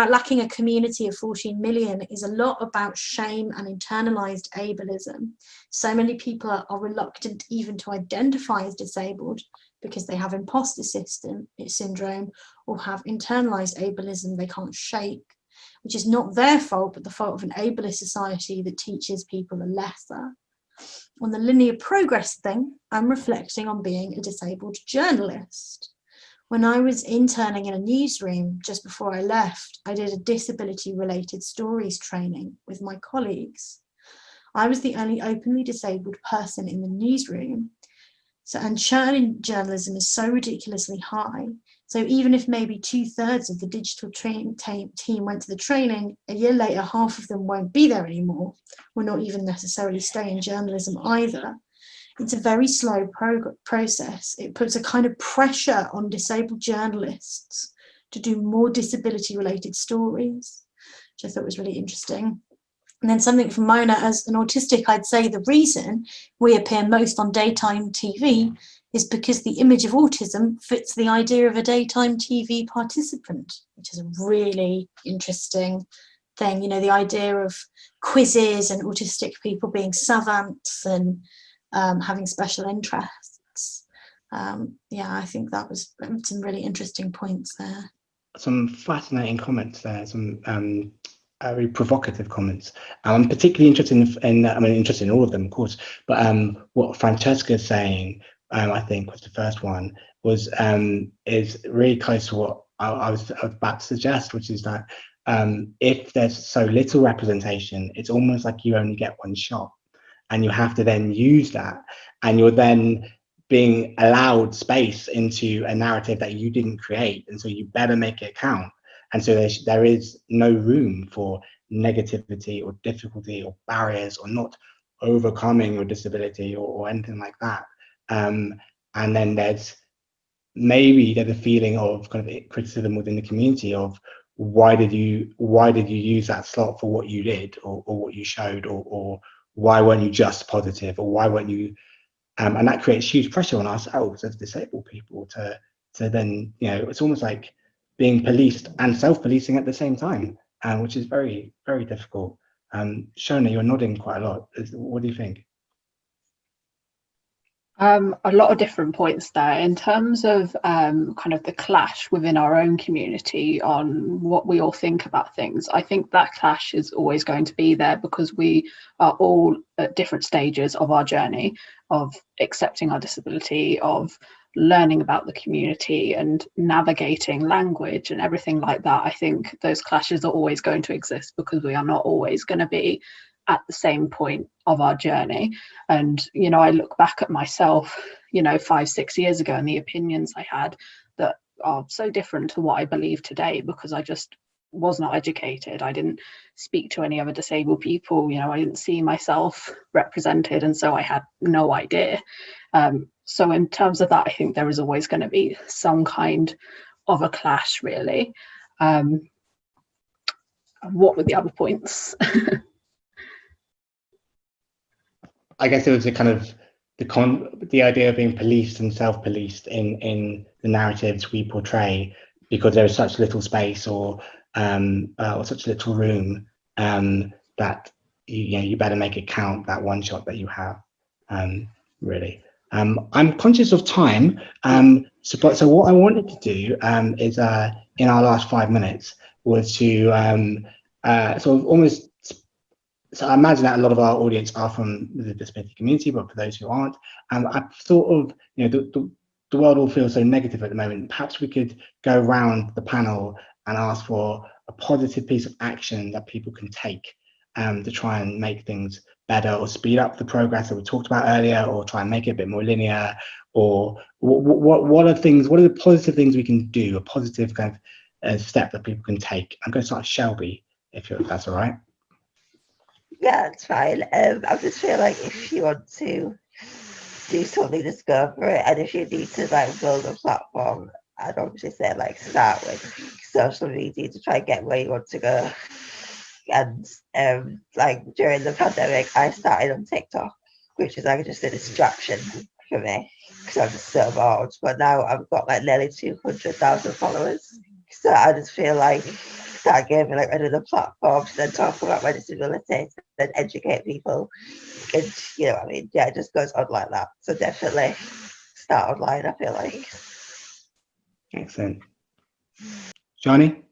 lacking a community of 14 million is a lot about shame and internalized ableism. So many people are reluctant even to identify as disabled because they have imposter syndrome or have internalized ableism they can't shake, which is not their fault, but the fault of an ableist society that teaches people a lesser. On the linear progress thing, I'm reflecting on being a disabled journalist. When I was interning in a newsroom just before I left, I did a disability-related stories training with my colleagues. I was the only openly disabled person in the newsroom. And churn in journalism is so ridiculously high. So even if maybe 2/3 of the digital team went to the training, a year later, half of them won't be there anymore, or not even necessarily stay in journalism either. It's a very slow process. It puts a kind of pressure on disabled journalists to do more disability-related stories, which I thought was really interesting. And then something from Mona, as an autistic, I'd say the reason we appear most on daytime TV is because the image of autism fits the idea of a daytime TV participant, which is a really interesting thing. You know, the idea of quizzes and autistic people being savants and having special interests. Yeah, I think that was some really interesting points there. Some fascinating comments there, some very provocative comments. I'm particularly interested interested in all of them, of course, but what Francesca's saying, I think was the first one, was is really close to what I was about to suggest, which is that if there's so little representation, it's almost like you only get one shot, and you have to then use that, and you're then being allowed space into a narrative that you didn't create, and so you better make it count. And so there is no room for negativity or difficulty or barriers or not overcoming your disability or anything like that. And then there's a feeling of kind of criticism within the community of why did you use that slot for what you did or what you showed, or why weren't you just positive, or why weren't you and that creates huge pressure on ourselves as disabled people to then, it's almost like being policed and self-policing at the same time, which is very, very difficult. Shona, you're nodding quite a lot. What do you think? A lot of different points there in terms of kind of the clash within our own community on what we all think about things. I think that clash is always going to be there because we are all at different stages of our journey of accepting our disability, of learning about the community and navigating language and everything like that. I think those clashes are always going to exist because we are not always going to be at the same point of our journey. And I look back at myself 5-6 years ago and the opinions I had that are so different to what I believe today because I just was not educated. I didn't speak to any other disabled people. I didn't see myself represented, and so I had no idea. So in terms of that, I think there is always going to be some kind of a clash, really. What were the other points? I guess it was a kind of the idea of being policed and self-policed in the narratives we portray, because there is such little space or such little room that you better make it count, that one shot that you have. Really, I'm conscious of time. So what I wanted to do is in our last 5 minutes was to sort of almost. So I imagine that a lot of our audience are from the disability community, but for those who aren't, I thought of, the world all feels so negative at the moment. Perhaps we could go around the panel and ask for a positive piece of action that people can take to try and make things better or speed up the progress that we talked about earlier, or try and make it a bit more linear, or what are the positive things we can do, a positive kind of step that people can take. I'm going to start with Shelby, if that's all right. Yeah, it's fine. I just feel like if you want to do something, just go for it. And if you need to build a platform, I'd obviously say start with social media to try and get where you want to go. And during the pandemic, I started on TikTok, which is just a distraction for me because I'm just so bored. But now I've got nearly 200,000 followers, so I just feel like that gave me another platform to then talk about my disability, to then educate people, and it just goes on like that. So definitely start online, I feel like. Excellent. Johnny?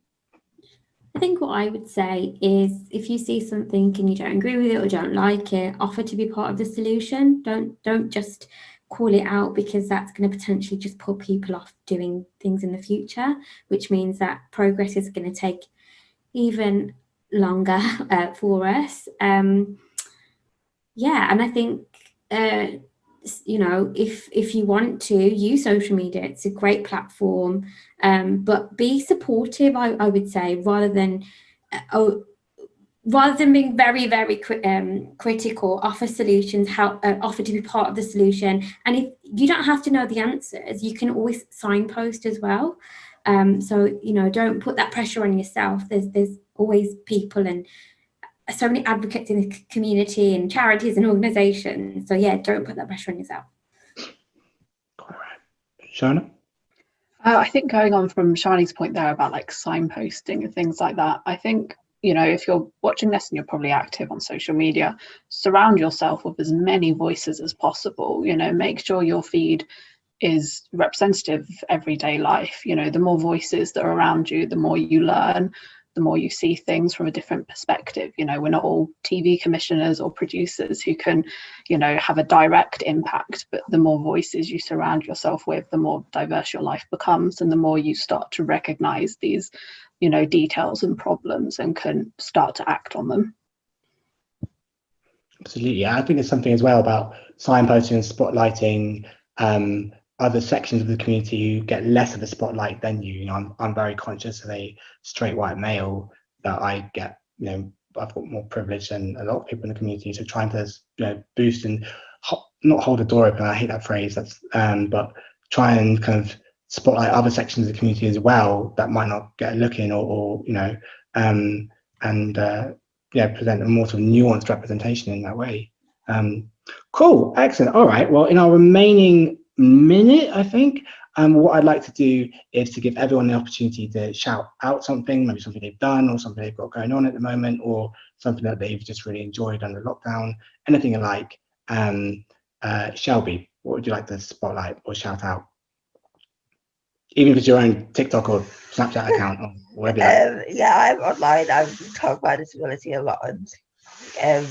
I think what I would say is if you see something and you don't agree with it or don't like it, offer to be part of the solution. Don't just call it out, because that's going to potentially just put people off doing things in the future, which means that progress is going to take even longer for us. And I think if you want to use social media, it's a great platform, but be supportive, I would say, rather than being very, very critical. Offer solutions, offer to be part of the solution. And if you don't have to know the answers, you can always signpost as well. So don't put that pressure on yourself. There's always people and so many advocates in the community and charities and organizations. So don't put that pressure on yourself. All right. Shona? I think going on from Shani's point there about signposting and things like that, I think, if you're watching this and you're probably active on social media, surround yourself with as many voices as possible. Make sure your feed is representative of everyday life. You know, the more voices that are around you, the more you learn, the more you see things from a different perspective. You know, we're not all TV commissioners or producers who can, you know, have a direct impact, but the more voices you surround yourself with, the more diverse your life becomes, and the more you start to recognize these, you know, details and problems and can start to act on them. Absolutely. I think there's something as well about signposting and spotlighting other sections of the community who get less of a spotlight than you. You know, I'm very conscious of a straight white male that I get, you know, I've got more privilege than a lot of people in the community. So trying to, you know, boost and not hold the door open, I hate that phrase, that's but try and kind of spotlight other sections of the community as well that might not get a look in, or you know, yeah, present a more sort of nuanced representation in that way. Cool, excellent. All right, well, in our remaining minute, I think, what I'd like to do is to give everyone the opportunity to shout out something, maybe something they've done or something they've got going on at the moment, or something that they've just really enjoyed under lockdown, anything you like. Shelby, what would you like to spotlight or shout out? Even if it's your own TikTok or Snapchat account or whatever you like. Yeah, I'm online. I talk about disability a lot and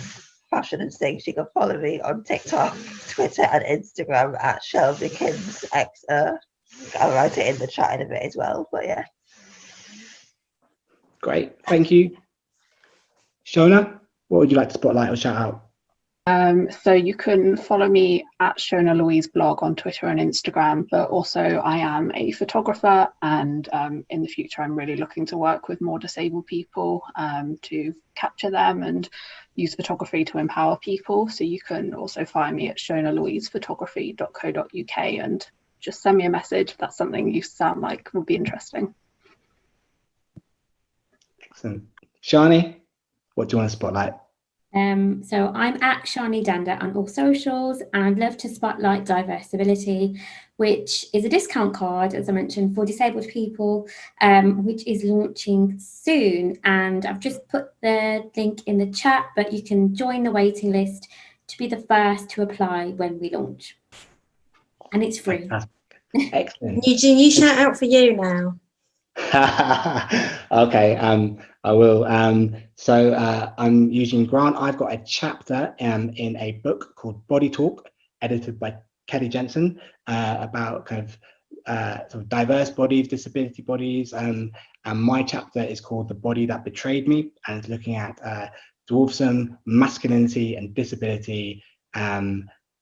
fashion and things. You can follow me on TikTok, Twitter, and Instagram at ShelbyKinsXer. I'll write it in the chat in a bit as well. But yeah. Great, thank you. Shona, what would you like to spotlight or shout out? So you can follow me at Shona Louise blog on Twitter and Instagram, but also I am a photographer, and in the future I'm really looking to work with more disabled people to capture them and use photography to empower people. So you can also find me at shonalouisephotography.co.uk and just send me a message if that's something you sound like would be interesting. Excellent. Shani, what do you want to spotlight? So I'm at Shani Danda on all socials, and I'd love to spotlight Diversibility, which is a discount card, as I mentioned, for disabled people, which is launching soon. And I've just put the link in the chat, but you can join the waiting list to be the first to apply when we launch. And it's free. Excellent. Eugene, you shout out for you now. Okay, I will. So I'm Eugene Grant. I've got a chapter in a book called Body Talk, edited by Kelly Jensen, about kind of sort of diverse bodies, disability bodies, and my chapter is called The Body That Betrayed Me, and it's looking at dwarfism, masculinity, and disability.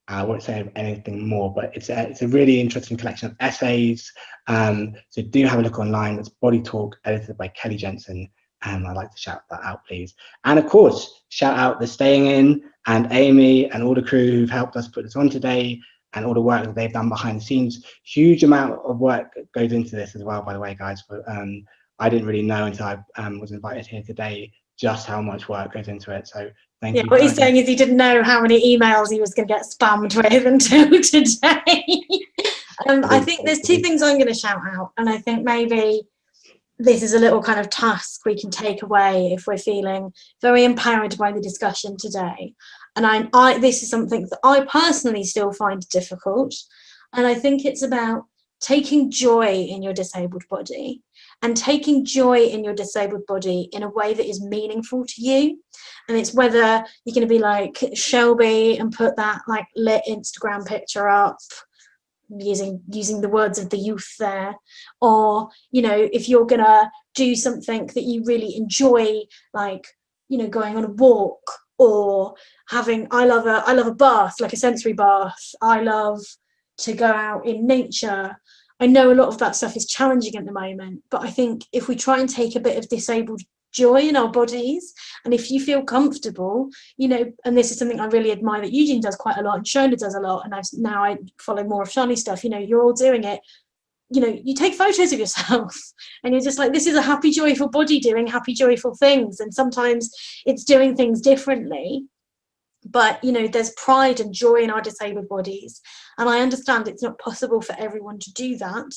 I won't say anything more, but it's a really interesting collection of essays. So do have a look online. It's Body Talk, edited by Kelly Jensen. And I'd like to shout that out, please. And of course, shout out the Staying In and Amy and all the crew who've helped us put this on today, and all the work that they've done behind the scenes. Huge amount of work goes into this as well, by the way, guys. But I didn't really know until I was invited here today just how much work goes into it. So thank you. What he's saying is he didn't know how many emails he was going to get spammed with until today. I think there's two things I'm going to shout out, and I think maybe this is a little kind of task we can take away if we're feeling very empowered by the discussion today. And I this is something that I personally still find difficult, and I think it's about taking joy in your disabled body, and taking joy in your disabled body in a way that is meaningful to you. And it's whether you're going to be like Shelby and put that like lit Instagram picture up using the words of the youth there, or you know, if you're gonna do something that you really enjoy, like, you know, going on a walk, or having I love a bath, like a sensory bath. I love to go out in nature. I know a lot of that stuff is challenging at the moment, but I think if we try and take a bit of disabled joy in our bodies, and if you feel comfortable, you know, and this is something I really admire that Eugene does quite a lot and Shona does a lot, and I follow more of Shani's stuff, you know, you're all doing it, you know, you take photos of yourself and you're just like, this is a happy, joyful body doing happy, joyful things. And sometimes it's doing things differently, but you know, there's pride and joy in our disabled bodies, and I understand it's not possible for everyone to do that,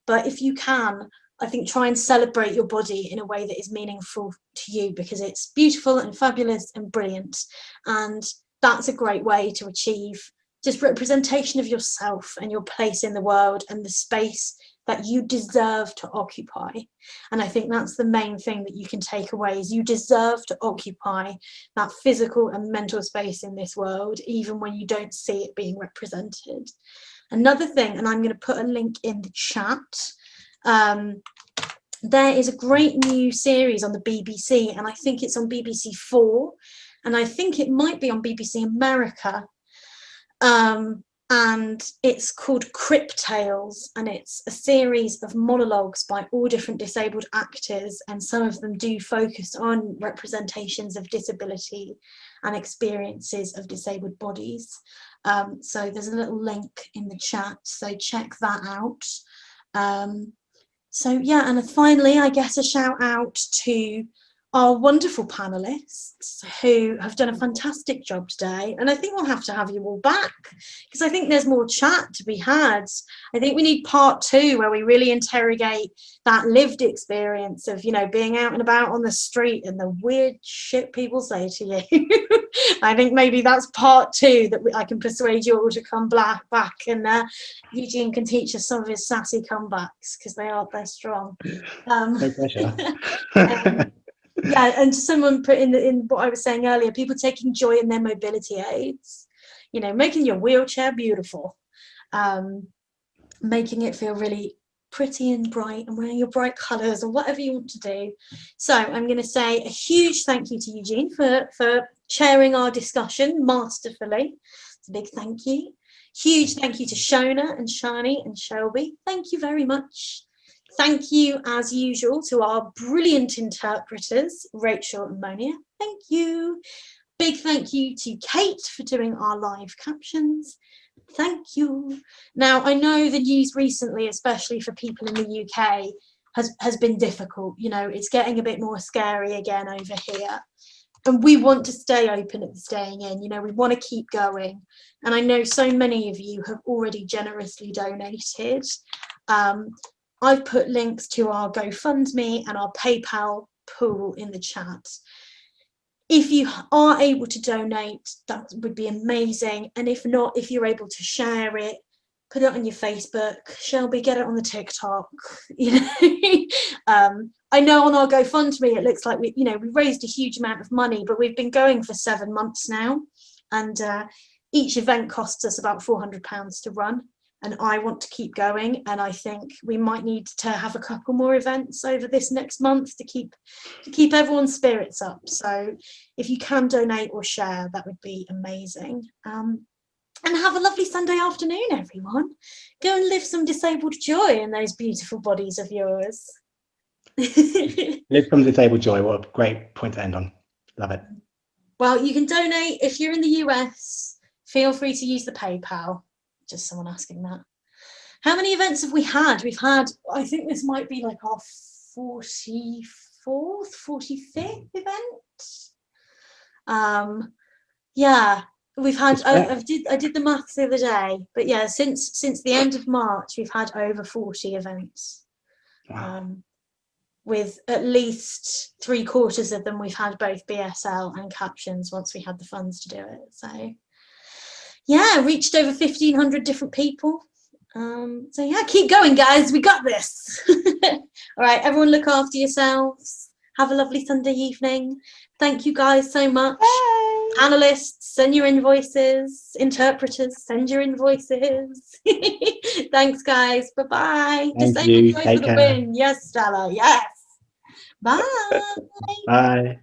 but if you can, I think try and celebrate your body in a way that is meaningful to you, because it's beautiful and fabulous and brilliant, and that's a great way to achieve just representation of yourself and your place in the world and the space that you deserve to occupy. And I think that's the main thing that you can take away, is you deserve to occupy that physical and mental space in this world, even when you don't see it being represented. Another thing, and I'm going to put a link in the chat, there is a great new series on the BBC, and I think it's on BBC 4, and I think it might be on BBC America, and it's called Crip Tales, and it's a series of monologues by all different disabled actors, and some of them do focus on representations of disability and experiences of disabled bodies. So there's a little link in the chat, so check that out. So yeah, and finally, I guess a shout out to our wonderful panelists who have done a fantastic job today. And I think we'll have to have you all back, because I think there's more chat to be had. I think we need part 2 where we really interrogate that lived experience of, you know, being out and about on the street and the weird shit people say to you. I think maybe that's part 2 that I can persuade you all to come back, and Eugene can teach us some of his sassy comebacks, because they're strong. No pressure. Yeah, and someone put in what I was saying earlier, people taking joy in their mobility aids, you know, making your wheelchair beautiful, making it feel really pretty and bright, and wearing your bright colours or whatever you want to do. So I'm going to say a huge thank you to Eugene for chairing our discussion masterfully. It's a big thank you. Huge thank you to Shona and Shani and Shelby. Thank you very much. Thank you, as usual, to our brilliant interpreters, Rachel and Monia. Thank you. Big thank you to Kate for doing our live captions. Thank you. Now, I know the news recently, especially for people in the UK, has been difficult. You know, it's getting a bit more scary again over here. And we want to stay open at the staying in. You know, we want to keep going. And I know so many of you have already generously donated. I've put links to our GoFundMe and our PayPal pool in the chat. If you are able to donate, that would be amazing. And if not, if you're able to share it, put it on your Facebook. Shelby, get it on the TikTok. You know, I know on our GoFundMe, it looks like we raised a huge amount of money, but we've been going for 7 months now, and each event costs us about £400 to run. And I want to keep going, and I think we might need to have a couple more events over this next month to keep everyone's spirits up. So if you can donate or share, that would be amazing. And have a lovely Sunday afternoon, everyone. Go and live some disabled joy in those beautiful bodies of yours. Live some disabled joy. What a great point to end on. Love it. Well, you can donate if you're in the US. Feel free to use the PayPal. Just someone asking that. How many events have we had? We've had, I think this might be like our 44th, 45th event. Yeah, we've had, I did the maths the other day, but yeah, since the end of March, we've had over 40 events. Wow. With at least 3/4 of them, we've had both BSL and captions once we had the funds to do it. So yeah, reached over 1,500 different people. So yeah, keep going, guys. We got this. All right, everyone, look after yourselves. Have a lovely Sunday evening. Thank you guys so much. Bye. Panelists, send your invoices. Interpreters, send your invoices. Thanks, guys. Bye-bye. Disabled joy for the win. Yes, Stella. Yes. Bye. Bye.